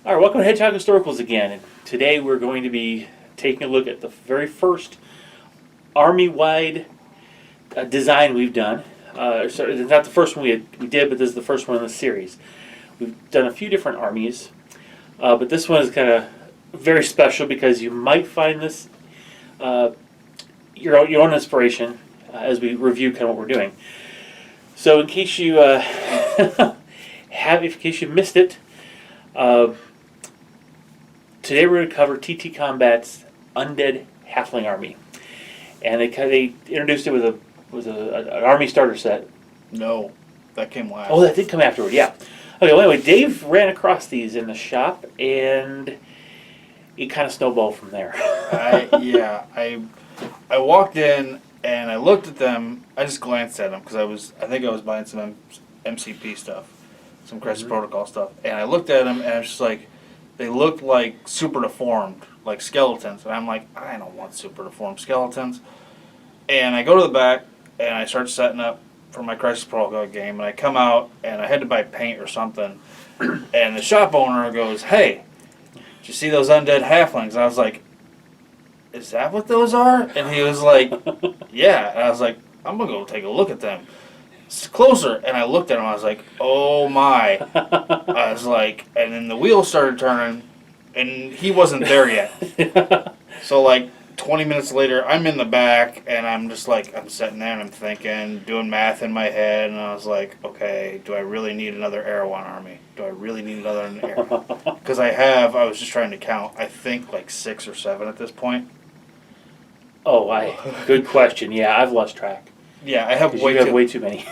All right, welcome to Hedgehog Historicals again. And today we're going to be taking a look at the very first army-wide design we've done. Sorry, it's not the first one we did, but this is the first one in the series. We've done a few different armies, but this one is kind of very special because you might find this your own inspiration as we review kind of what we're doing. So, in case you missed it. Today we're going to cover TT Combat's Undead Halfling Army, and they introduced it with an army starter set. No, that came last. Oh, that did come afterward. Yeah. Okay. Well, anyway, Dave ran across these in the shop, and it kind of snowballed from there. I walked in and I looked at them. I just glanced at them because I think I was buying some MCP stuff, some Crisis Protocol stuff, and I looked at them and I was just like. They looked like super deformed, like skeletons. And I'm like, I don't want super deformed skeletons. And I go to the back, and I start setting up for my Crisis Protocol game. And I come out, and I had to buy paint or something. And the shop owner goes, hey, did you see those undead halflings? And I was like, is that what those are? And he was like, yeah. And I was like, I'm going to go take a look at them. Closer, and I looked at him. I was like, "Oh my!" I was like, and then the wheels started turning, and he wasn't there yet. So like 20 minutes later, I'm in the back, and I'm just like, I'm sitting there and I'm thinking, doing math in my head, and I was like, okay, do I really need another Erehwon army? Do I really need another Erehwon? Because I was just trying to count. I think like 6 or 7 at this point. Oh, good question. Yeah, I've lost track. Yeah, I have way too many.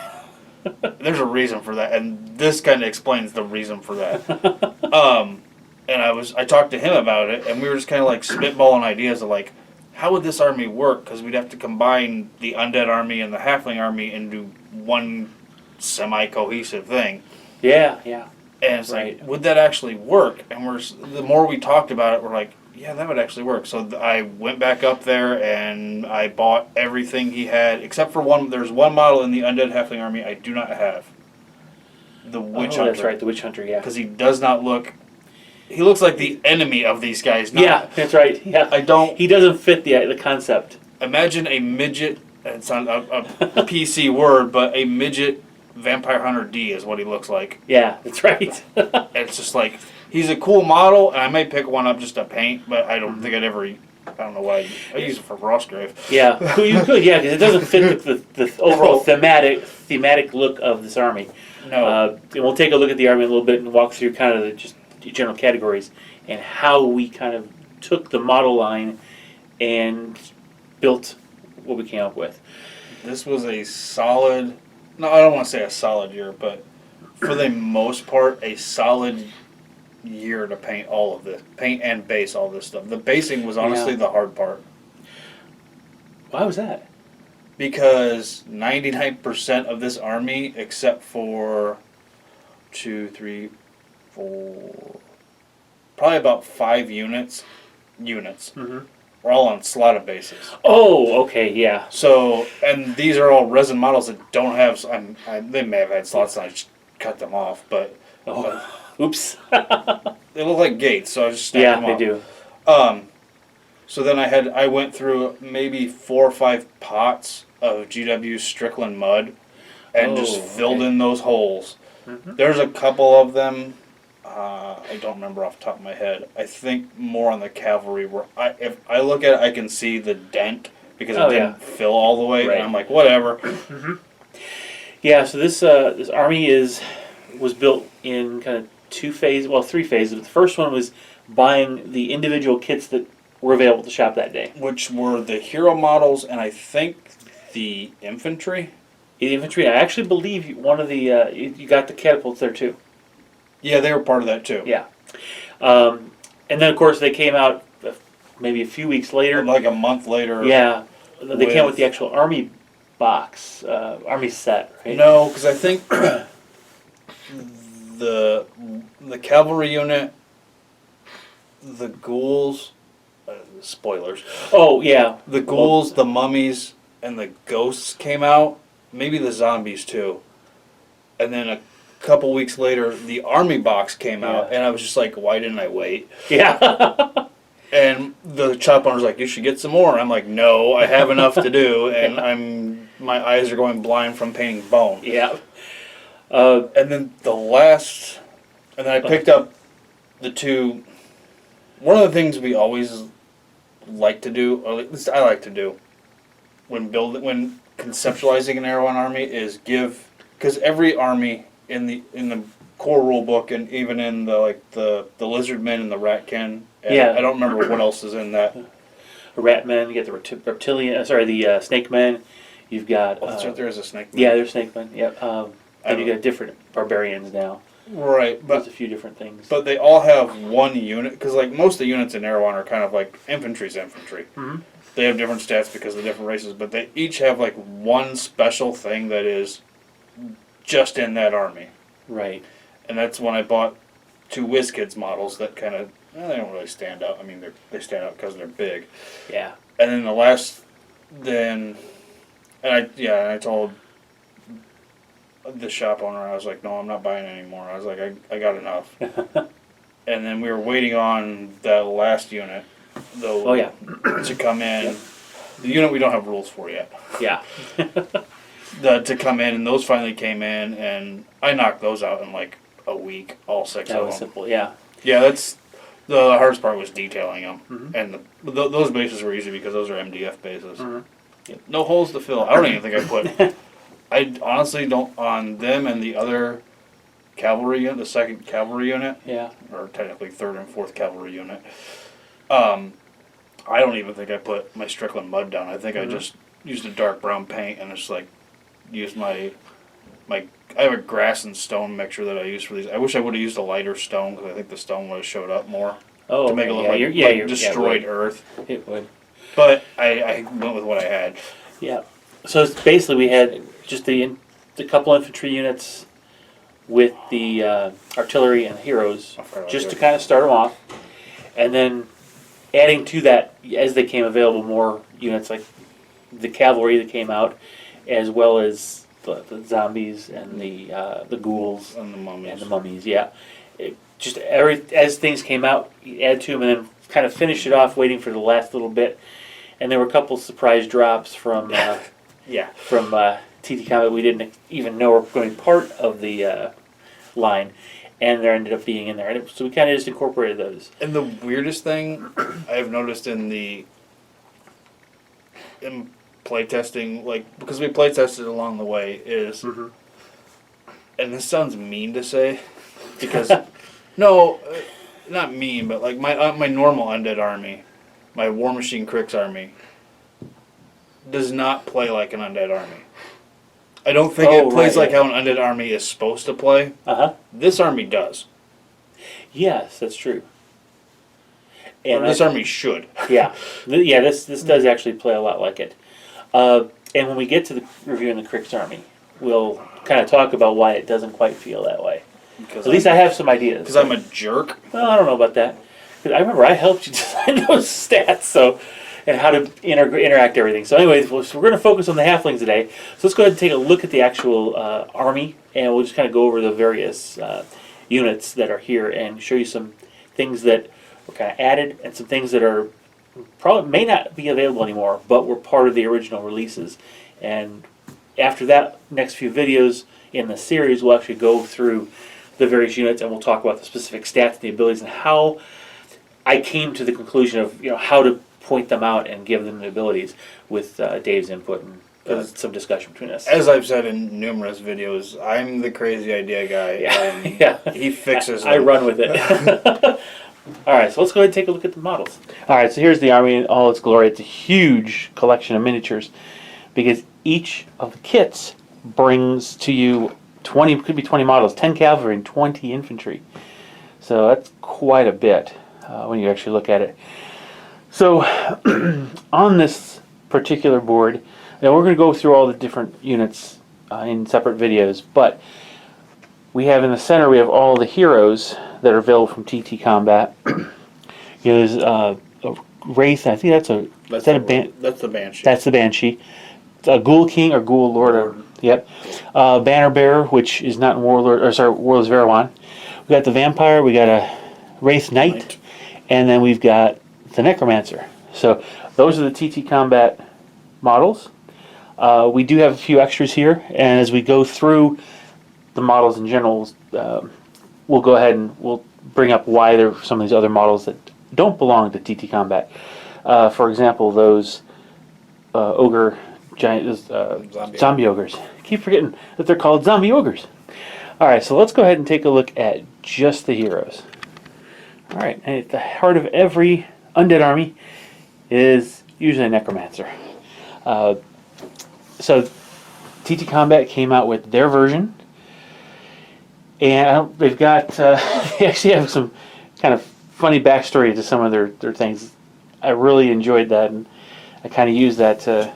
There's a reason for that, and this kind of explains the reason for that. And I talked to him about it, and we were just kind of like spitballing ideas of like, how would this army work? Because we'd have to combine the Undead army and the Halfling army into one semi-cohesive thing. Yeah. And it's like, would that actually work? And the more we talked about it, we're like, yeah, that would actually work. So I went back up there and I bought everything he had, except for one. There's one model in the Undead Halfling army I do not have. The Witch Hunter. That's right, the Witch Hunter, yeah. Because he does not look... He looks like the enemy of these guys. Yeah, that's right. Yeah. He doesn't fit the concept. Imagine a midget, it's not a PC word, but a midget Vampire Hunter D is what he looks like. Yeah, that's right. It's just like... He's a cool model, and I may pick one up just to paint, but I don't think I'd ever... I don't know why. I use it for Frostgrave. Yeah, you could, yeah, because it doesn't fit the overall thematic look of this army. No. And we'll take a look at the army a little bit and walk through kind of just the general categories and how we kind of took the model line and built what we came up with. This was a solid... No, I don't want to say a solid year, but for the most part, a solid year to paint all of this. Paint and base all this stuff. The basing was honestly the hard part. Why was that? Because 99% of this army, except for 2, 3, 4, probably about 5 units, were all on slotted bases. Oh, okay, yeah. So, and these are all resin models that don't have, they may have had slots and I just cut them off, but... Oops. They look like gates, so I just snapped them off. Yeah, they do. So then I went through maybe 4 or 5 pots of GW Strickland mud and just filled in those holes. There's a couple of them, I don't remember off the top of my head. I think more on the cavalry where if I look at it, I can see the dent because it didn't fill all the way, and I'm like, whatever. Yeah, so this army was built in kind of 3 phases. The first one was buying the individual kits that were available at the shop that day. Which were the hero models and I think the infantry. The infantry, I actually believe one of the, you got the catapults there too. Yeah, they were part of that too. Yeah. And then of course they came out maybe a few weeks later. Like a month later. Yeah. They came with the actual army box, army set, right? No, because I think... The Cavalry Unit, the Ghouls, spoilers. Oh, yeah. The Ghouls, the Mummies, and the Ghosts came out. Maybe the Zombies, too. And then couple weeks later, the army box came out, Yeah. and I was just like, why didn't I wait? Yeah. And the shop owner's like, you should get some more. I'm like, no, I have enough to do, and my eyes are going blind from painting bone. Yeah. And then I picked up the two. One of the things we always like to do, or at least I like to do, when conceptualizing an Erehwon army is because every army in the core rule book and even in the lizardmen and the ratkin. Yeah. I don't remember what else is in that. A ratman, you got the reptilian, the snake men. You've got. That's right, there is a snake man. Yeah, there's snake men. Yep. And you got different barbarians now. Right, but there's a few different things. But they all have one unit, because like most of the units in Erehwon are kind of like infantry's infantry. Mm-hmm. They have different stats because of the different races, but they each have like one special thing that is just in that army. Right. And that's when I bought two WizKids models that kind of, they don't really stand out. I mean, they stand out because they're big. Yeah. And then I told the shop owner, I was like, no, I'm not buying anymore. I was like, I got enough. And then we were waiting on that last unit, though, to come in. Yeah. The unit we don't have rules for yet. Yeah. To come in, and those finally came in, and I knocked those out in like a week, all six of them. That was simple, yeah. Yeah, that's the hardest part was detailing them, mm-hmm. and those bases were easy because those are MDF bases. Mm-hmm. Yep. No holes to fill. I don't even think I put. I honestly don't on them and the other cavalry unit, the 2nd Cavalry Unit. Yeah. Or technically 3rd and 4th Cavalry Unit. I don't even think I put my Strickland mud down. I think I just used a dark brown paint and just like used my. I have a grass and stone mixture that I use for these. I wish I would have used a lighter stone because I think the stone would have showed up more. Oh, to make it look like destroyed earth. It would. But I went with what I had. Yeah. So it's basically we had just the couple infantry units with the artillery and heroes just to kind of start them off. And then adding to that, as they came available, more units like the cavalry that came out, as well as the zombies and the ghouls And the mummies. Yeah. As things came out, you add to them and then kind of finish it off, waiting for the last little bit. And there were a couple surprise drops from TT Combat we didn't even know were going to be part of the line, and there ended up being in there. And so we kind of just incorporated those. And the weirdest thing I've noticed in playtesting, like, because we playtested along the way, is, and this sounds mean to say, because, no, not mean, but like my normal Undead army, my War Machine Crix army, does not play like an Undead army. I don't think it plays like how an Undead army is supposed to play. This army does. Yes, that's true. And this army should. Yeah. This does actually play a lot like it. And when we get to the reviewing the Crix army, we'll kind of talk about why it doesn't quite feel that way. At least I have some ideas. Because I'm a jerk? Well, I don't know about that. Because I remember I helped you design those stats, and how to interact everything. So anyways, we're going to focus on the Halflings today. So let's go ahead and take a look at the actual army, and we'll just kind of go over the various units that are here and show you some things that were kind of added and some things that are probably may not be available anymore, but were part of the original releases. And after that, next few videos in the series, we'll actually go through the various units and we'll talk about the specific stats and the abilities and how I came to the conclusion of how to point them out and give them the abilities with Dave's input and some discussion between us. As I've said in numerous videos, I'm the crazy idea guy. Yeah. He fixes I run with it. Alright, so let's go ahead and take a look at the models. Alright, so here's the army in all its glory. It's a huge collection of miniatures because each of the kits brings to you 20, could be 20 models, 10 cavalry and 20 infantry. So that's quite a bit when you actually look at it. So on this particular board, now we're going to go through all the different units in separate videos, but we have in the center, we have all the heroes that are available from TT Combat. There's a Wraith, I think that's the Banshee. That's the Banshee. That's the Banshee. A Ghoul King or Ghoul Lord, Yep. Banner Bearer, which is not in Warlords of Erehwon. We got the Vampire. We got a Wraith Knight, and then we've got the Necromancer. So those are the TT Combat models. We do have a few extras here, and as we go through the models in general, we'll go ahead and we'll bring up why there are some of these other models that don't belong to TT Combat. For example, those ogre giant zombie ogres. I keep forgetting that they're called zombie ogres. All right, so let's go ahead and take a look at just the heroes. All right, and at the heart of every undead army is usually a necromancer. So TT Combat came out with their version, and they've got they actually have some kind of funny backstory to some of their things. I really enjoyed that, and I kind of used that to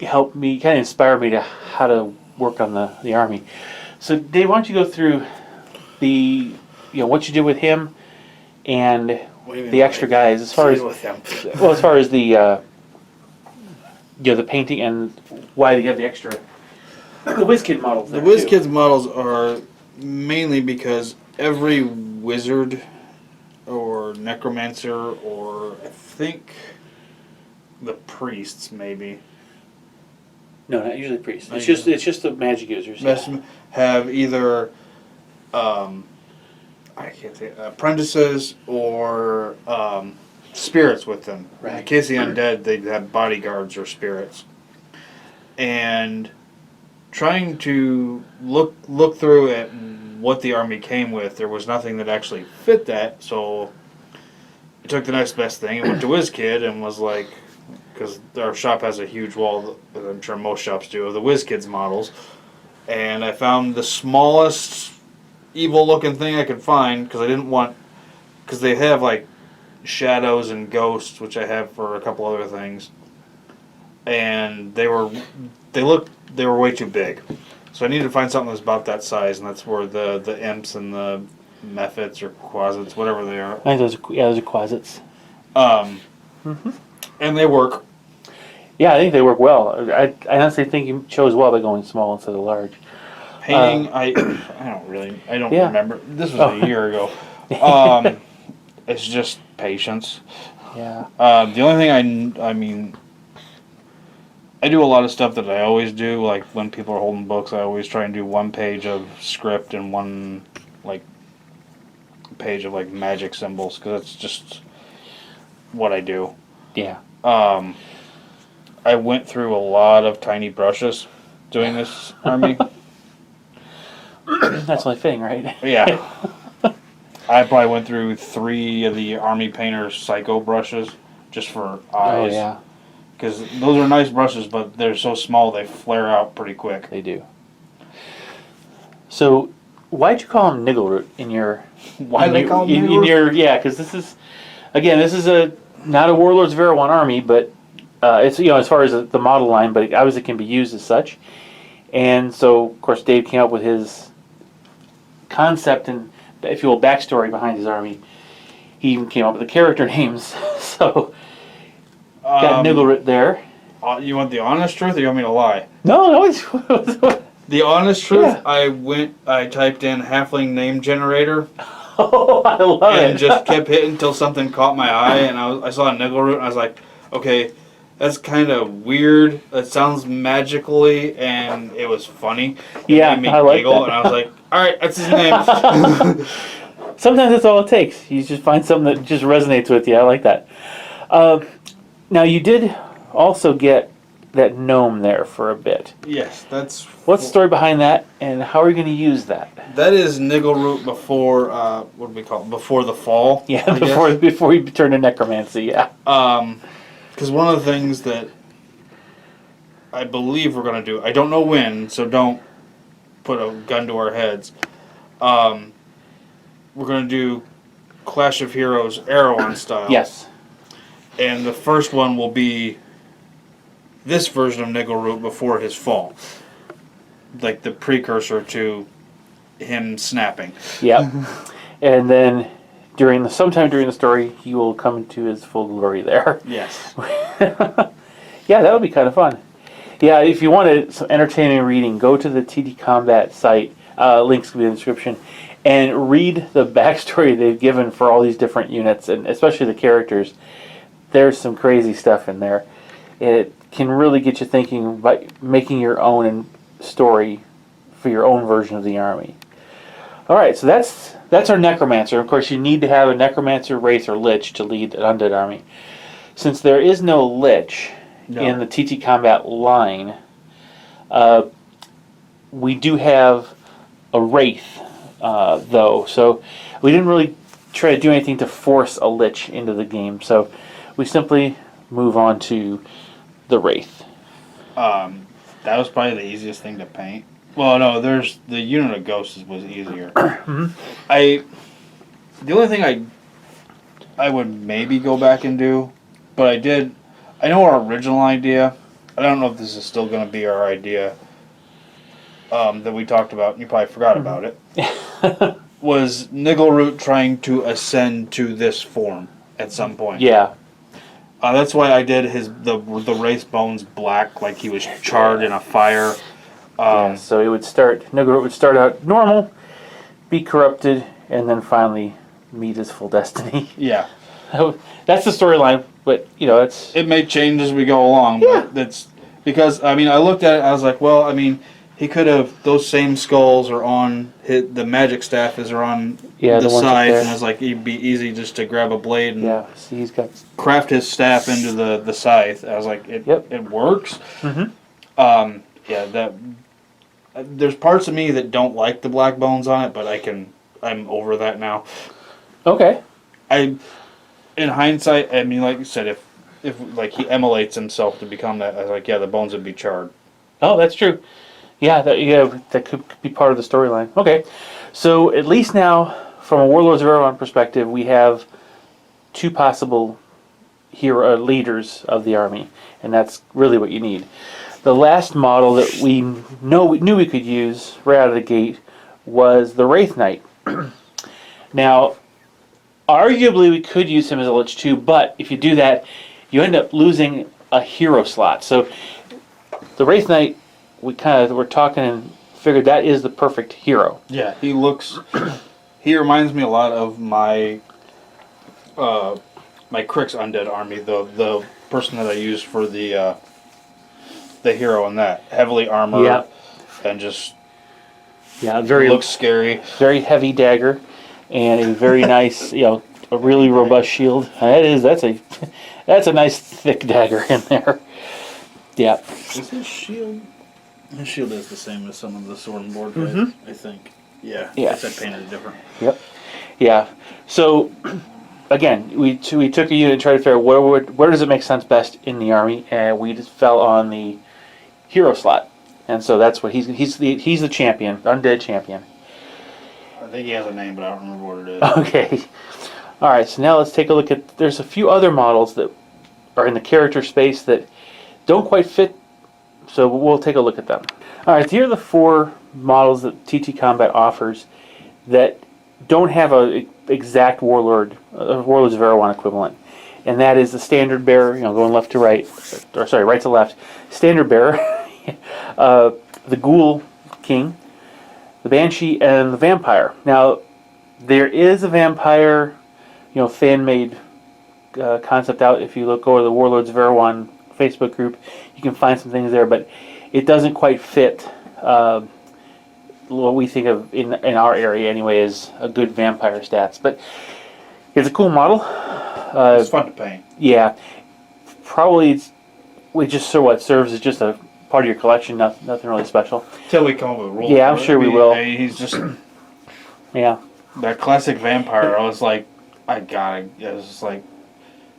help me, kind of inspire me to how to work on the army. So Dave, why don't you go through the what you did with him and the extra guys as far as as far as the the painting and why they have the extra the WizKid models. The WizKids models are mainly because every wizard or necromancer or I think the priests maybe. No, not usually priests. It's just the magic users. Have either I can't say apprentices or spirits with them. Right. In case the undead, they'd have bodyguards or spirits. And trying to look through at what the army came with, there was nothing that actually fit that. So I took the next best thing and went to WizKid and was like, because our shop has a huge wall, that I'm sure most shops do, of the WizKids models. And I found the smallest evil-looking thing I could find because I didn't want, because they have like shadows and ghosts, which I have for a couple other things, and they were way too big. So I needed to find something that's about that size, and that's where the imps and the mephits or quasits, whatever they are. I think those are quasits. And they work. Yeah, I think they work well. I honestly think you chose well by going small instead of large. Painting, I don't remember. This was a year ago. It's just patience. Yeah. The only thing I mean, I do a lot of stuff that I always do. Like when people are holding books, I always try and do one page of script and one page of magic symbols because it's just what I do. Yeah. I went through a lot of tiny brushes doing this army. That's only fitting, right? Yeah. I probably went through 3 of the Army Painter Psycho brushes just for eyes. Oh, yeah. Because those are nice brushes, but they're so small they flare out pretty quick. They do. So, why'd you call him Niggleroot in your... Why did I call him Niggleroot? Yeah, because this is not a Warlords of Erehwon army, but it's, as far as the model line, but obviously it can be used as such. And so, of course, Dave came up with his concept and, if you will, backstory behind his army. He even came up with the character names. So, got Niggleroot there. You want the honest truth, or you want me to lie? No. The honest truth, Yeah. I typed in Halfling name generator. Oh, I love it. And just kept hitting until something caught my eye, and I saw a Niggleroot, and I was like, okay, that's kind of weird. It sounds magically, and it was funny. It made me giggle, and I was like, all right, that's his name. Sometimes that's all it takes. You just find something that just resonates with you. I like that. Now, you did also get that gnome there for a bit. Yes, that's... What's the story behind that, and how are you going to use that? That is Niggleroot before, what do we call it? Before the fall. Yeah, before you turn to necromancy, yeah. Because one of the things that I believe we're going to do, I don't know when, so don't put a gun to our heads. We're going to do Clash of Heroes Erehwon style. Yes. And the first one will be this version of Niggleroot before his fall. Like the precursor to him snapping. Yep. And then sometime during the story, he will come to his full glory there. Yes. Yeah, that would be kind of fun. Yeah, if you want some entertaining reading, go to the TD Combat site. Links will be in the description, and read the backstory they've given for all these different units, and especially the characters. There's some crazy stuff in there. It can really get you thinking by making your own story for your own version of the army. All right, so that's our Necromancer. Of course, you need to have a Necromancer, Wraith, or Lich to lead an Undead army. Since there is no Lich in the TT Combat line, we do have a Wraith, though. So we didn't really try to do anything to force a Lich into the game. So we simply move on to the Wraith. That was probably the easiest thing to paint. Well, no, there's the unit of ghosts was easier. Mm-hmm. The only thing I would maybe go back and do, but I know our original idea. I don't know if this is still going to be our idea that we talked about, and you probably forgot about it, was Niggleroot trying to ascend to this form at some point. Yeah. That's why I did the Wraith bones black, like he was charred in a fire. So Niggleroot would start out normal, be corrupted, and then finally meet his full destiny. Yeah. That's the storyline, but it may change as we go along. Yeah. But that's because I looked at it. I was like, well, he could have those same skulls are on the magic staff are on the side, and I was like, it'd be easy just to grab a blade and see, he's got craft his staff into the scythe. I was like, it works. Mm-hmm. There's parts of me that don't like the black bones on it, but I'm over that now. Okay. In hindsight, like you said, if like he emulates himself to become that, I was like, yeah, the bones would be charred. Oh, that's true. Yeah, that could be part of the storyline. Okay, so at least now, from a Warlords of Erehwon perspective, we have two possible hero leaders of the army, and that's really what you need. The last model that we knew we could use right out of the gate was the Wraith Knight. Now, arguably we could use him as a Lich too, but if you do that, you end up losing a hero slot. So the Wraith Knight, we're talking and figured that is the perfect hero. Yeah, he reminds me a lot of my Crick's Undead army, the person that I used for the hero in that. Heavily armored and just looks scary. Very heavy dagger and a very nice, a really robust shield. That's a nice thick dagger in there. Yeah. Is his shield? His shield is the same as some of the sword and board guys, I think. Yeah. I painted it different. Yep. Yeah. So again, we took a unit and tried to figure out where does it make sense best in the army, and we just fell on the hero slot, and so that's what he's the champion, Undead champion. I think he has a name, but I don't remember what it is. Okay. All right. So now let's take a look at. There's a few other models that are in the character space that don't quite fit, so we'll take a look at them. All right. So here are the four models that TT Combat offers that don't have a exact Warlords of Erehwon equivalent, and that is the Standard Bearer, going left to right, or sorry, right to left. Standard Bearer, the Ghoul King, the Banshee, and the Vampire. Now, there is a Vampire, fan-made concept out. If you look over the Warlords of Erehwon Facebook group, you can find some things there, but it doesn't quite fit what we think of in our area anyway as a good vampire stats. But it's a cool model. It's fun to paint. Yeah, probably serves as just a part of your collection. Nothing really special. Till we come up with rules. Yeah, I'm sure we will. He's just that classic vampire. I was like, it was just like,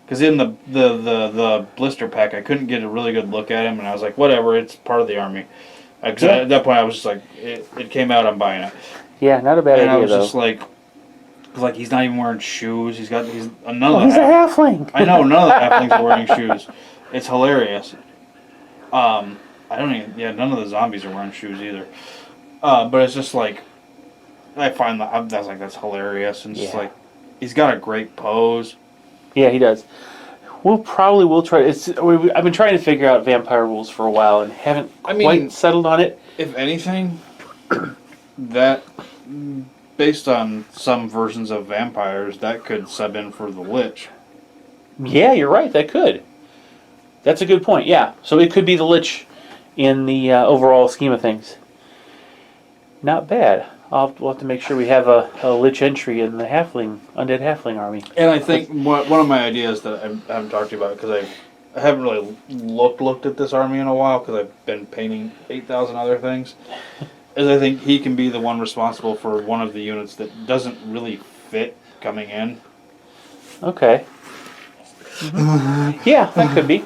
because in the blister pack, I couldn't get a really good look at him, and I was like, whatever, it's part of the army. At that point, I was just like, it came out, I'm buying it. Yeah, not a bad idea, I was though. just like he's not even wearing shoes. He's a halfling. I know, none of the halflings are wearing shoes. It's hilarious. None of the zombies are wearing shoes either. But it's just like, I was like, that's hilarious. And just like, he's got a great pose. Yeah, he does. we'll try. I've been trying to figure out vampire rules for a while and haven't quite settled on it. If anything, that based on some versions of vampires, that could sub in for the Lich. Yeah, you're right. That could. That's a good point. Yeah, so it could be the Lich in the overall scheme of things. Not bad. We'll have to make sure we have a Lich entry in the Undead Halfling army. And I think one of my ideas that I haven't talked to you about, because I haven't really looked at this army in a while, because I've been painting 8,000 other things, is I think he can be the one responsible for one of the units that doesn't really fit coming in. Okay. Mm-hmm. Yeah, that could be.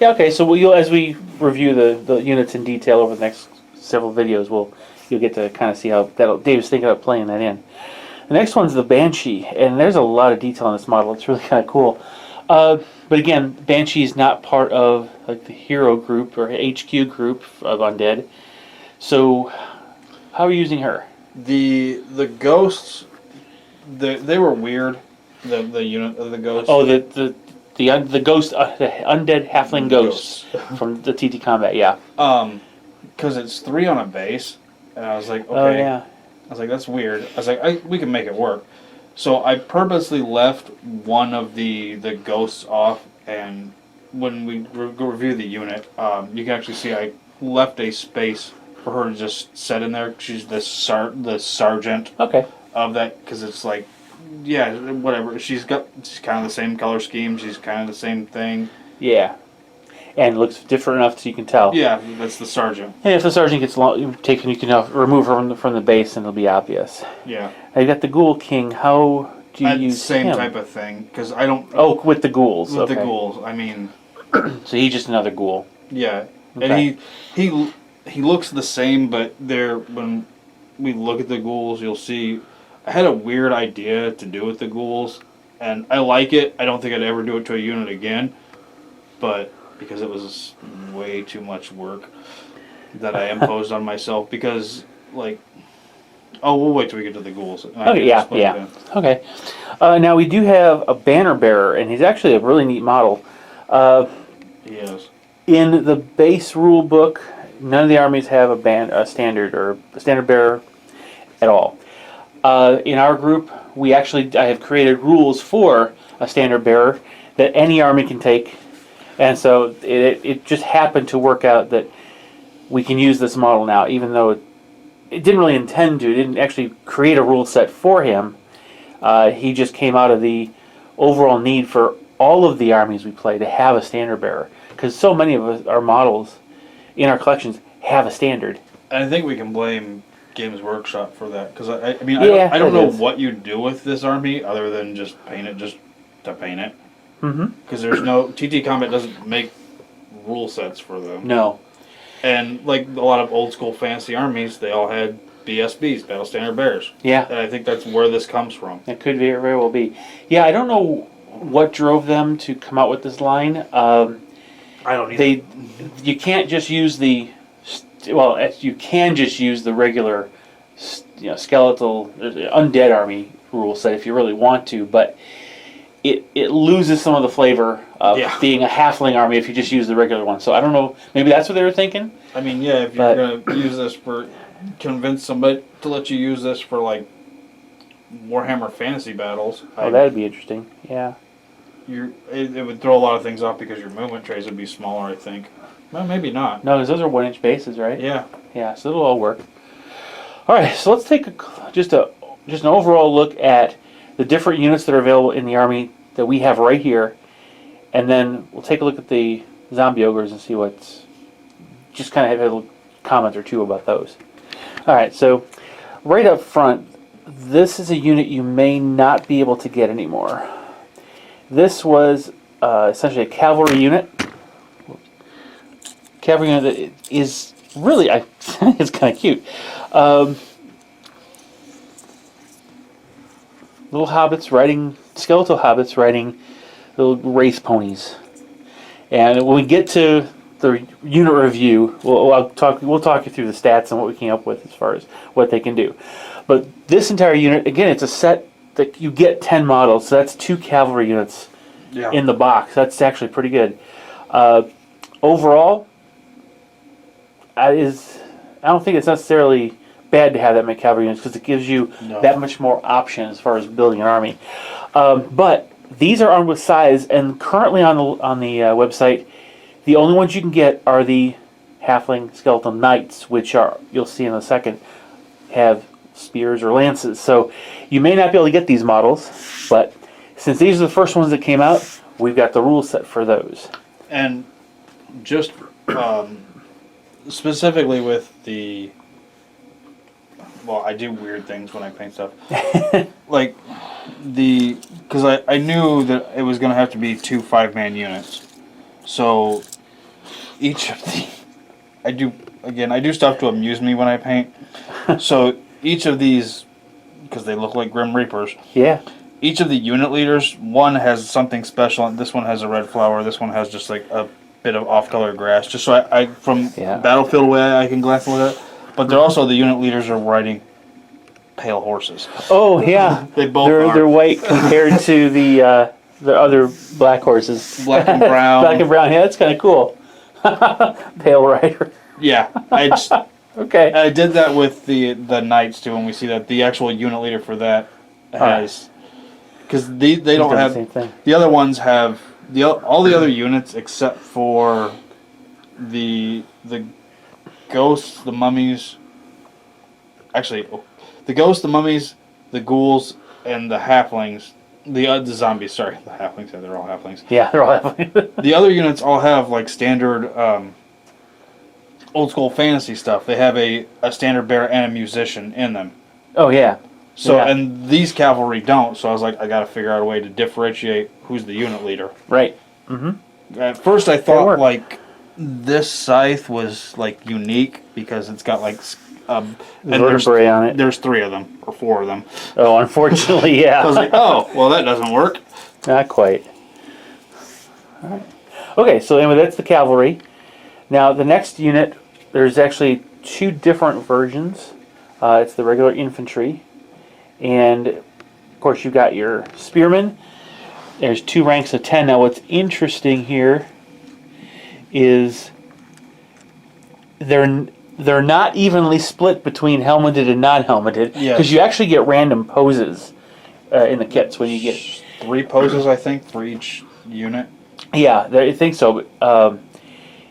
Yeah, okay, so as we review the units in detail over the next several videos, you'll get to kind of see how Dave's thinking about playing that in. The next one's the Banshee, and there's a lot of detail on this model. It's really kind of cool. But again, Banshee is not part of like the hero group or HQ group of Undead. So, how are you using her? The ghosts, they were weird. The unit of the ghosts. Oh, the ghost, the Undead Halfling ghosts from the TT Combat. Yeah. Because it's 3 on a base. And I was like, okay. Oh, yeah. I was like, that's weird. I was like, we can make it work. So I purposely left one of the ghosts off, and when we review the unit, you can actually see I left a space for her to just set in there. She's the sergeant of that, because it's like, yeah, whatever. She's kind of the same color scheme. She's kind of the same thing. Yeah. And looks different enough so you can tell. Yeah, that's the sergeant. And if the sergeant gets taken, you can remove her from the base, and it'll be obvious. Yeah. Now you got the Ghoul King. How do you use same him? type of thing, because I don't. Oh, with the ghouls. With the ghouls, I mean. So he's just another ghoul. Yeah, okay. And he looks the same, but when we look at the ghouls, you'll see. I had a weird idea to do with the ghouls, and I like it. I don't think I'd ever do it to a unit again, but. Because it was way too much work that I imposed on myself. Because, like, we'll wait till we get to the ghouls. Okay, yeah. Okay. Now we do have a banner bearer, and he's actually a really neat model. He is. In the base rule book, none of the armies have a standard or a standard bearer at all. In our group, I have created rules for a standard bearer that any army can take. And so it just happened to work out that we can use this model now, even though it didn't really intend to. It didn't actually create a rule set for him. He just came out of the overall need for all of the armies we play to have a standard bearer. Because so many of our models in our collections have a standard. And I think we can blame Games Workshop for that. Because, I don't know what you do with this army other than just paint it just to paint it. Because there's no TT Combat doesn't make rule sets for them. No, and like a lot of old school fantasy armies, they all had BSBs, Battle Standard Bearers. Yeah, and I think that's where this comes from. It could very well be. Yeah, I don't know what drove them to come out with this line. I don't either. You can't just use you can just use the regular, skeletal undead army rule set if you really want to, but. It loses some of the flavor of being a halfling army if you just use the regular one. So I don't know. Maybe that's what they were thinking. I mean, yeah. If you're going to use this convince somebody to let you use this for like Warhammer Fantasy battles. That'd be interesting. Yeah. It would throw a lot of things off because your movement trays would be smaller. I think. Well, maybe not. No, because those are 1-inch bases, right? Yeah. Yeah. So it'll all work. All right. So let's take just an overall look at the different units that are available in the army that we have right here, and then we'll take a look at the zombie ogres and see what's. Just kind of have a little comment or two about those. All right, so right up front, this is a unit you may not be able to get anymore. This was essentially a cavalry unit. Cavalry unit that is really, it's kind of cute. Little skeletal hobbits riding little race ponies. And when we get to the unit review, we'll talk you through the stats and what we came up with as far as what they can do. But this entire unit, again, it's a set that you get 10 models, so that's 2 cavalry units in the box. That's actually pretty good. Overall, I don't think it's necessarily bad to have that many cavalry units because it gives you that much more option as far as building an army. But these are armed with scythes, and currently on the website, the only ones you can get are the Halfling Skeleton Knights, which are, you'll see in a second, have spears or lances. So you may not be able to get these models, but since these are the first ones that came out, we've got the rule set for those. And just specifically with the... Well, I do weird things when I paint stuff. Like, because I knew that it was going to have to be 2 5-man units. So, each of the... I do stuff to amuse me when I paint. So, each of these, because they look like Grim Reapers. Yeah. Each of the unit leaders, one has something special. This one has a red flower. This one has just like a bit of off-color grass. Just so I from battlefield away, I can glance at it. But they're also, the unit leaders are riding pale horses. Oh, yeah. They both are. They're white compared to the other black horses. Black and brown. Black and brown. Yeah, that's kind of cool. Pale rider. Yeah. Okay. I did that with the knights too, when we see that the actual unit leader for that has... Because they don't have... the same thing. The other ones have... all the other units except for the ghosts, the mummies... Actually, the ghosts, the mummies, the ghouls, and the halflings... The zombies, sorry. The halflings, they're all halflings. Yeah, they're all halflings. The other units all have like standard old school fantasy stuff. They have a standard bearer and a musician in them. Oh, yeah. So, and these cavalry don't, so I was like, I gotta figure out a way to differentiate who's the unit leader. Right. Mm-hmm. At first I thought, like, this scythe was, like, unique, because it's got, like, vertebrae on it. There's 3 of them, or 4 of them. Oh, unfortunately, yeah. I was like, oh, well, that doesn't work. Not quite. All right. Okay, so anyway, that's the cavalry. Now, the next unit, there's actually 2 different versions. It's the regular infantry. And, of course, you've got your spearmen. There's 2 ranks of 10. Now, what's interesting here is they're not evenly split between helmeted and non-helmeted. Because you actually get random poses in the kits when you get... 3 poses, I think, for each unit. Yeah, I think so. But,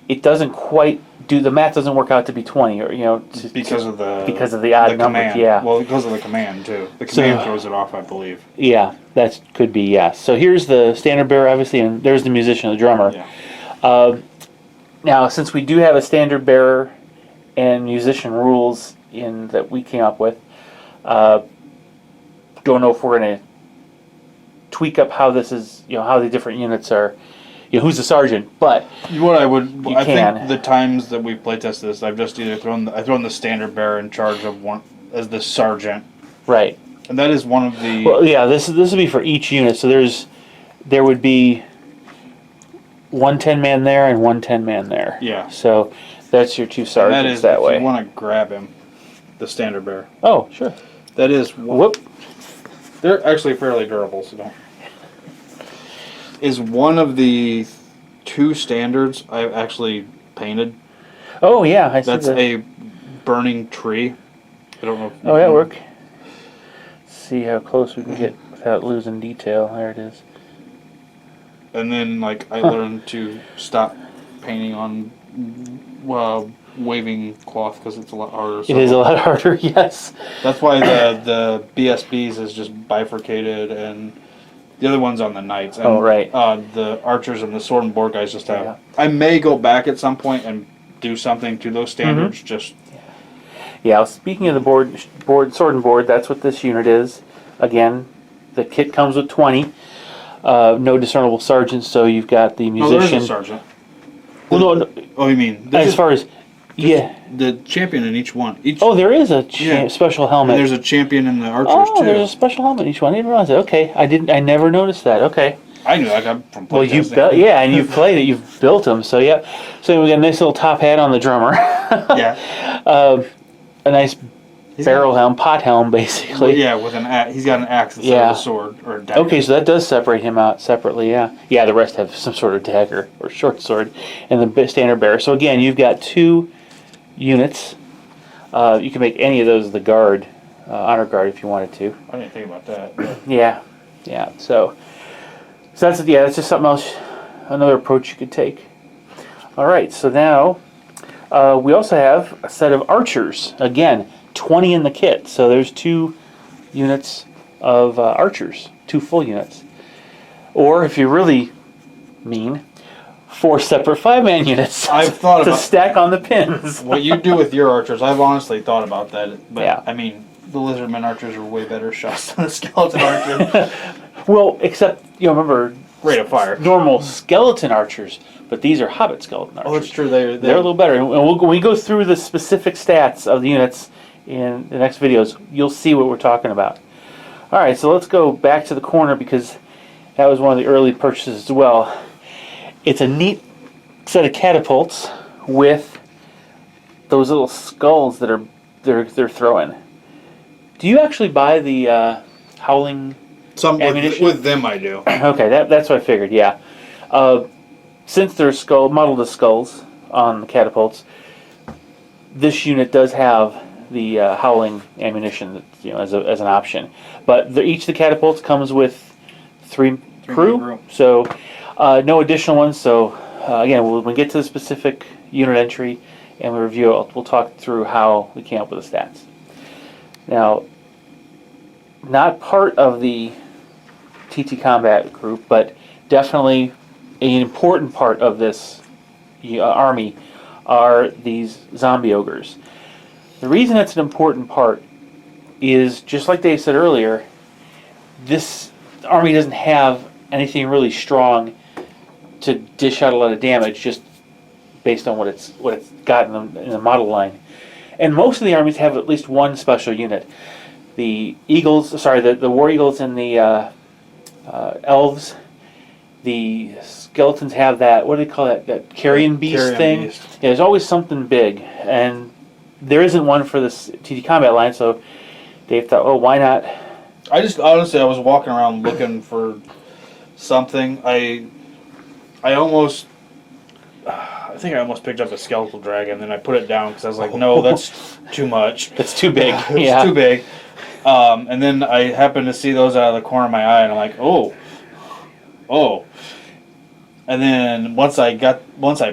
it doesn't quite... The math doesn't work out to be 20, or because of the odd number. Command. Yeah, well, because of the command too. The command throws it off, I believe. Yeah, that could be. Yeah. So here's the standard bearer, obviously, and there's the musician, the drummer. Yeah. Now, since we do have a standard bearer and musician rules that we came up with, don't know if we're going to tweak up how this is. How the different units are. Who's the sergeant? But I think the times that we've playtested this, I've just either thrown the standard bearer in charge of one as the sergeant, right? And that is one of the. Well, yeah, this would be for each unit. So there would be 1 10-man there and 1 10-man there. Yeah. So that's your 2 sergeants if that way. You want to grab him, the standard bearer. Oh, sure. That is. Whoop. They're actually fairly durable, so don't. Is one of the 2 standards I've actually painted. Oh, yeah. I see That's a burning tree. I don't know if that work. Let's see how close we can get without losing detail. There it is. And then, I learned to stop painting on waving cloth because it's a lot harder. So it is a lot harder, yes. That's why the BSBs is just bifurcated, and the other one's on the knights. And, right. The archers and the sword and board guys just have... Yeah. I may go back at some point and do something to those standards, just... Yeah, well, speaking of the sword and board, that's what this unit is. Again, the kit comes with 20. No discernible sergeants, so you've got the musician. Oh, there's a sergeant. Well, no. Oh, you mean... As far as... Yeah. The champion in each one. There is a special helmet. And there's a champion in the archers, too. Oh, there's a special helmet in each one. I didn't realize that. Okay, I never noticed that. Okay. I knew that from playtesting. Well, and you've played it. You've built them. So, yeah. So we got a nice little top hat on the drummer. Yeah. A nice barrel helm, pot helm, basically. Yeah, with an axe. He's got an axe instead of a sword or a dagger. Okay, so that does separate him out separately, yeah. Yeah, the rest have some sort of dagger or short sword, and the standard bearer. So again, you've got 2 units. You can make any of those the guard, honor guard, if you wanted to. I didn't think about that. But. Yeah. So that's just something else, another approach you could take. All right, so now we also have a set of archers. Again, 20 in the kit. So there's 2 units of archers, 2 full units. Or if you're really mean, 4 separate 5-man units. I've thought to about stack on the pins. What you do with your archers. I've honestly thought about that. But Yeah. I mean, the lizardmen archers are way better shots than the skeleton archers. Well, except remember, Rate of fire. normal skeleton archers, but these are hobbit skeleton archers. Oh, that's true. They're They're a little better. And when we go through the specific stats of the units in the next videos, you'll see what we're talking about. All right, so let's go back to the corner because that was one of the early purchases as well. It's a neat set of catapults with those little skulls that they're throwing. Do you actually buy the howling ammunition? With them, I do. Okay, that's what I figured. Yeah, since they're modeled as skulls on the catapults, this unit does have the howling ammunition, as an option. But each of the catapults comes with 3 crew, so no additional ones. So again, when we get to the specific unit entry and we review it, we'll talk through how we came up with the stats. Now, not part of the TT Combat group, but definitely an important part of this army are these zombie ogres. The reason it's an important part is, just like Dave said earlier, this army doesn't have anything really strong to dish out a lot of damage, just based on what it's got in the model line. And most of the armies have at least one special unit. The the war eagles and the elves, the skeletons have that, what do they call that carrion beast thing? Beast. Yeah, there's always something big, and there isn't one for this TT Combat line, so Dave thought, oh, why not? I was walking around looking for something. I think I almost picked up a skeletal dragon, then I put it down because I was like, no, that's too much. That's too big. It's too big. And then I happened to see those out of the corner of my eye, and I'm like, oh. And then once I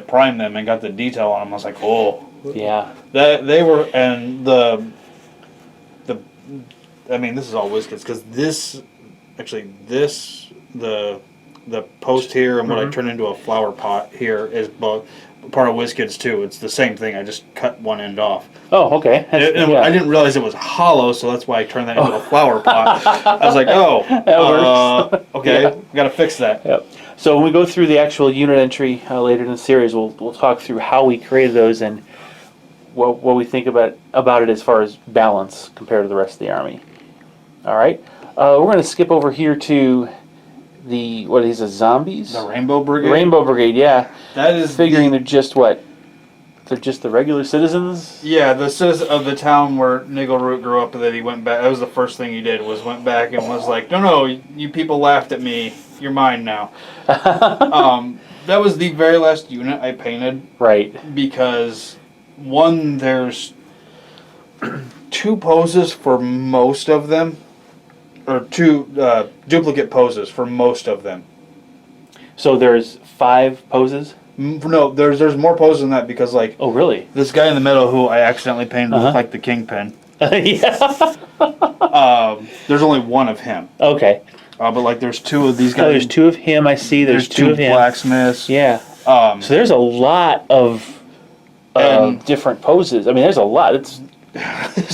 primed them and got the detail on them, I was like, oh. Yeah. They were, and this is all WizKids, because the post here and what I turned into a flower pot here is both part of WizKids too. It's the same thing. I just cut one end off. Oh, okay. I didn't realize it was hollow, so that's why I turned that into a flower pot. I was like, oh, that works. Okay, Yeah. Got to fix that. Yep. So when we go through the actual unit entry later in the series, we'll talk through how we created those and what we think about it as far as balance compared to the rest of the army. All right. We're going to skip over here to what are these, the zombies? The Rainbow Brigade? Rainbow Brigade, yeah. That is figuring they're just what? They're just the regular citizens? Yeah, the citizen of the town where Niggelroot grew up, and then he went back. That was the first thing he did, went back and was like, no, you people laughed at me. You're mine now. That was the very last unit I painted. Right. Because, one, there's 2 poses for most of them. Or 2 duplicate poses for most of them. So there's 5 poses? No, there's more poses than that because, like... Oh, really? This guy in the middle who I accidentally painted looked like the Kingpin. Yeah. There's only one of him. Okay. But, like, there's 2 of these guys. Oh, there's 2 of him, I see. There's 2 of him. Blacksmiths. Yeah. So there's a lot of different poses. I mean, there's a lot. It's...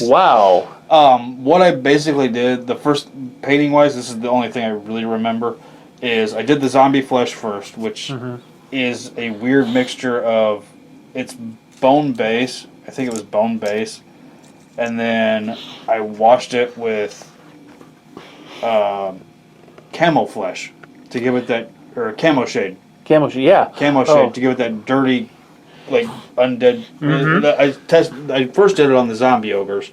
wow. What I basically did, the first painting-wise, this is the only thing I really remember, is I did the zombie flesh first, which is a weird mixture of, it's bone base, I think it was bone base, and then I washed it with camo flesh to give it that, or camo shade. Camo shade, yeah. Camo shade to give it that dirty, like, undead. I first did it on the zombie ogres.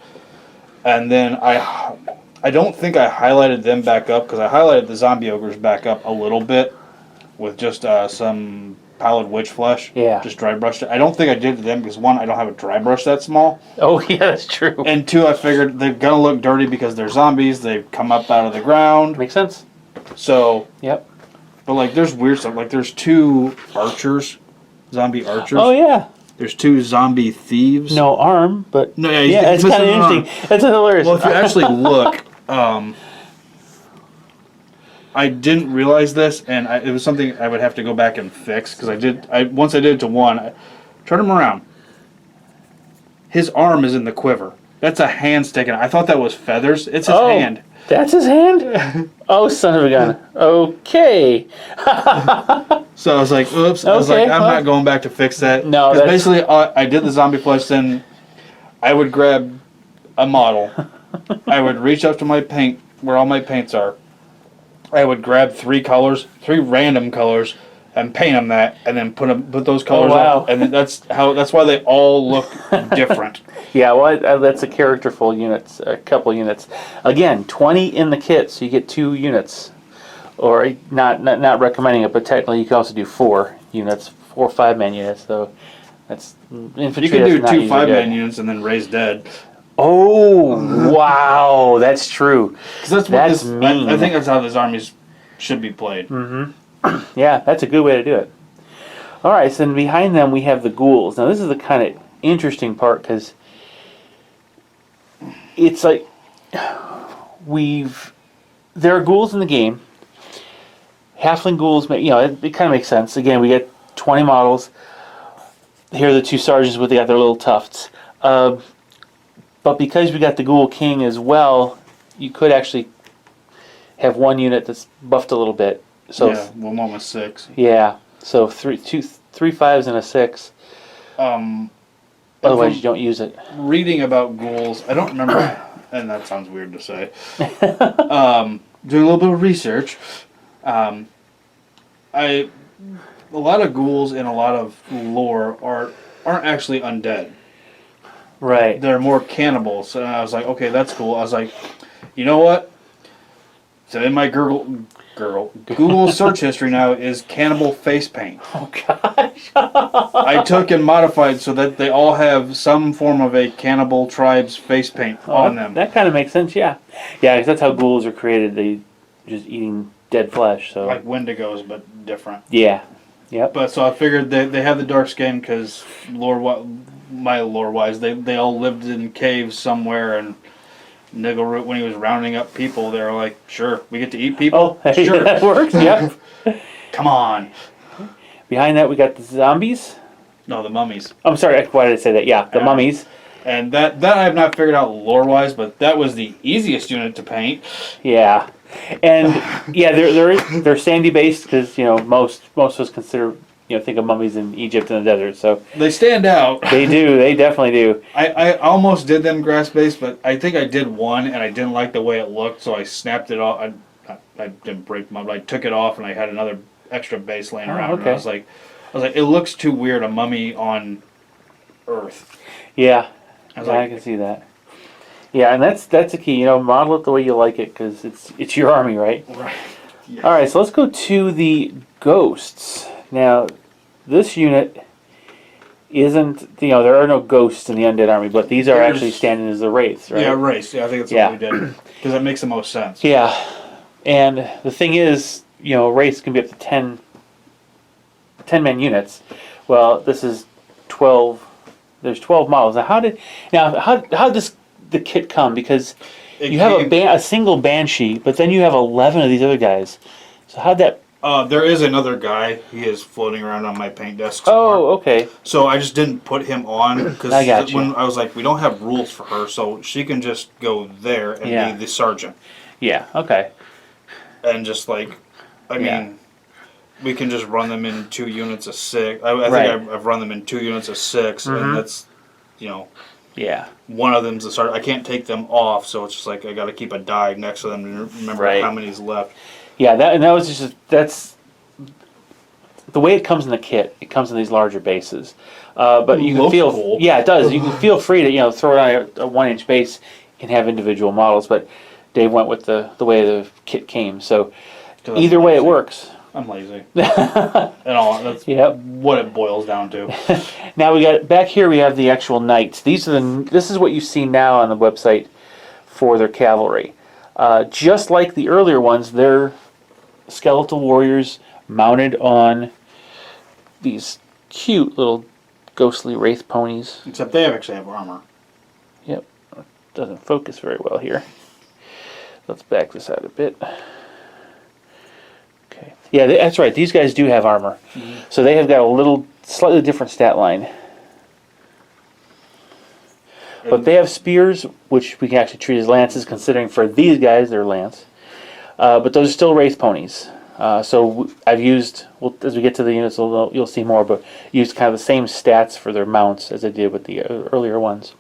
And then I don't think I highlighted them back up because I highlighted the zombie ogres back up a little bit with just some pallid witch flesh. Yeah. Just dry brushed it. I don't think I did to them because one, I don't have a dry brush that small. Oh, yeah, that's true. And two, I figured they're gonna look dirty because they're zombies. They've come up out of the ground. Makes sense. So. Yep. But like, there's weird stuff. Like, there's 2 archers, zombie archers. Oh, yeah. There's 2 zombie thieves. No arm, but No, yeah, it's kind of interesting. That's hilarious. Well, if you actually look, I didn't realize this, and it was something I would have to go back and fix because once I did it to one, I turned him around. His arm is in the quiver. That's a hand sticking. I thought that was feathers. It's his hand. That's his hand? Oh, son of a gun. Okay. So I was like, oops. I was like, I'm not going back to fix that. No, because basically I did the zombie flesh. Then I would grab a model. I would reach up to my paint where all my paints are. I would grab 3 colors, 3 random colors, and paint them that, and then put those colors wow. up. And then that's why they all look different. Yeah, well, that's a characterful units, a couple units. Again, 20 in the kit, so you get 2 units. Or not recommending it, but technically you can also do 4 units, 4 5-man units. So that's infantry. You can do that's 2 5-man units and then raise dead. Oh wow, that's true. Because that's mean. I think that's how these armies should be played. Mm-hmm. Yeah, that's a good way to do it. All right, so then behind them we have the ghouls. Now this is the kind of interesting part because it's like there are ghouls in the game. Halfling ghouls, it kind of makes sense. Again, we get 20 models. Here are the 2 sergeants with their little tufts. But because we got the Ghoul King as well, you could actually have 1 unit that's buffed a little bit. So yeah, one was 6. Yeah, so 3 5s and a 6. Otherwise, you don't use it. Reading about ghouls, I don't remember, and that sounds weird to say. Doing a little bit of research, a lot of ghouls in a lot of lore aren't actually undead. Right. They're more cannibals. And I was like, okay, that's cool. I was like, you know what? So in my Google search history now is cannibal face paint. Oh, gosh. I took and modified so that they all have some form of a cannibal tribe's face paint on them. That kind of makes sense, yeah. Yeah, because that's how ghouls are created. They just eating dead flesh. So like Wendigos, but different. Yeah. Yep. But so I figured they have the dark skin because lore-wise, they all lived in caves somewhere, and Niggleroot, when he was rounding up people, they were like, sure, we get to eat people? Oh, hey, sure. That works, yep. Come on. Behind that, we got the zombies. No, the mummies. I'm sorry, why did I say that? Yeah, the mummies. And that I have not figured out lore-wise, but that was the easiest unit to paint. Yeah. And, yeah, they're sandy-based because, most of us consider... think of mummies in Egypt in the desert, so... They stand out. They do, they definitely do. I almost did them grass-based, but I think I did one, and I didn't like the way it looked, so I snapped it off. I didn't break them up, but I took it off, and I had another extra base laying around. Okay. And I was like, it looks too weird, a mummy on Earth. Yeah, I can see that. Yeah, and that's the key, model it the way you like it, because it's your army, right? Right. Yeah. Alright, so let's go to the ghosts. Now, this unit isn't, there are no ghosts in the Undead army, but these are actually standing as the Wraiths, right? Yeah, Wraiths. Yeah, I think that's what we did. Because that makes the most sense. Yeah. And the thing is, Wraiths can be up to 10-man units. Well, this is 12. There's 12 models. Now, how did this the kit come? Because you have a single Banshee, but then you have 11 of these other guys. So how'd that... There is another guy. He is floating around on my paint desk somewhere. Oh, okay. So I just didn't put him on because when I was like, we don't have rules for her, so she can just go there and be the sergeant. Yeah. Okay. And just like, I mean, we can just run them in 2 units of 6. I think I've run them in 2 units of 6, and that's, Yeah. one of them's the sergeant. I can't take them off, so it's just like I got to keep a die next to them to remember how many's left. Yeah, that was that's the way it comes in the kit. It comes in these larger bases, but you can feel cool. Yeah, it does. You can feel free to throw it on a 1-inch base can have individual models, but Dave went with the way the kit came. So 'Cause I'm either way, it lazy. works. I'm lazy. And all that's Yep. what it boils down to. Now we got back here. We have the actual knights. These are this is what you see now on the website for their cavalry. Just like the earlier ones, they're skeletal warriors mounted on these cute little ghostly wraith ponies. Except they actually have armor. Yep, doesn't focus very well here. Let's back this out a bit. Okay, yeah, that's right. These guys do have armor, so they have got a little slightly different stat line. But they have spears, which we can actually treat as lances, considering for these guys they're lance. But those are still wraith ponies. So I've used, well, as we get to the units, you'll see more, but used kind of the same stats for their mounts as I did with the earlier ones.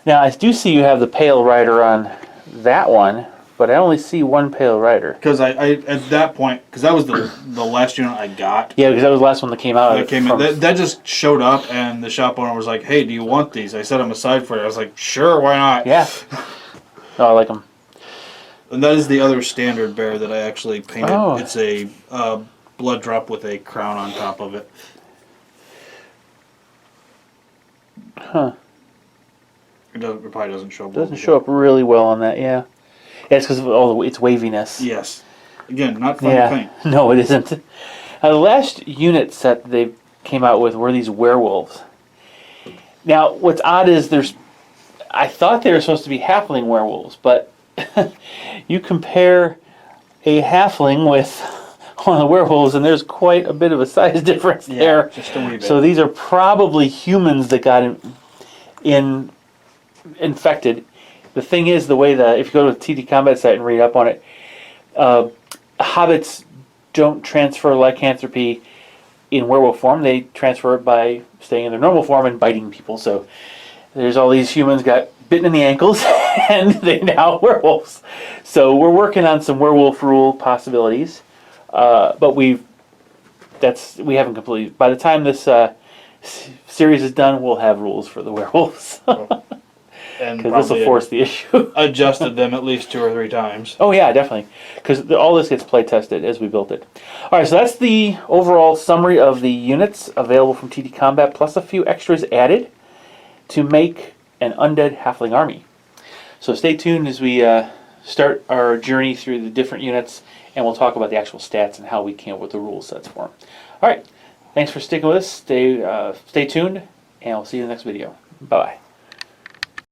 Now I do see you have the Pale Rider on that one, but I only see one Pale Rider. Because I at that point, because that was the last unit I got. Yeah, because that was the last one that came out. That just showed up, and the shop owner was like, "Hey, do you want these?" I set them aside for you. I was like, "Sure, why not?" Yeah. Oh, I like them. And that is the other standard bear that I actually painted. Oh. It's a blood drop with a crown on top of it. Huh. It probably doesn't show up. Doesn't show up really well on that, yeah. Yeah, it's because of all the its waviness. Yes. Again, not fun to paint. No, it isn't. The last unit set they came out with were these werewolves. Now, what's odd is I thought they were supposed to be halfling werewolves, but you compare a halfling with one of the werewolves, and there's quite a bit of a size difference there. Just a wee bit. So these are probably humans that got infected. The thing is, the way if you go to the TD Combat site and read up on it, hobbits don't transfer lycanthropy in werewolf form. They transfer it by staying in their normal form and biting people. So there's all these humans got bitten in the ankles, and they now werewolves. So we're working on some werewolf rule possibilities, but we haven't completely. By the time this series is done, we'll have rules for the werewolves. And Because this will force the issue. adjusted them at least 2 or 3 times. Oh yeah, definitely. Because all this gets play tested as we built it. All right, so that's the overall summary of the units available from TD Combat, plus a few extras added to make an undead halfling army. So stay tuned as we start our journey through the different units, and we'll talk about the actual stats and how we came up with the rule sets for them. All right, thanks for sticking with us. Stay tuned, and we'll see you in the next video. Bye.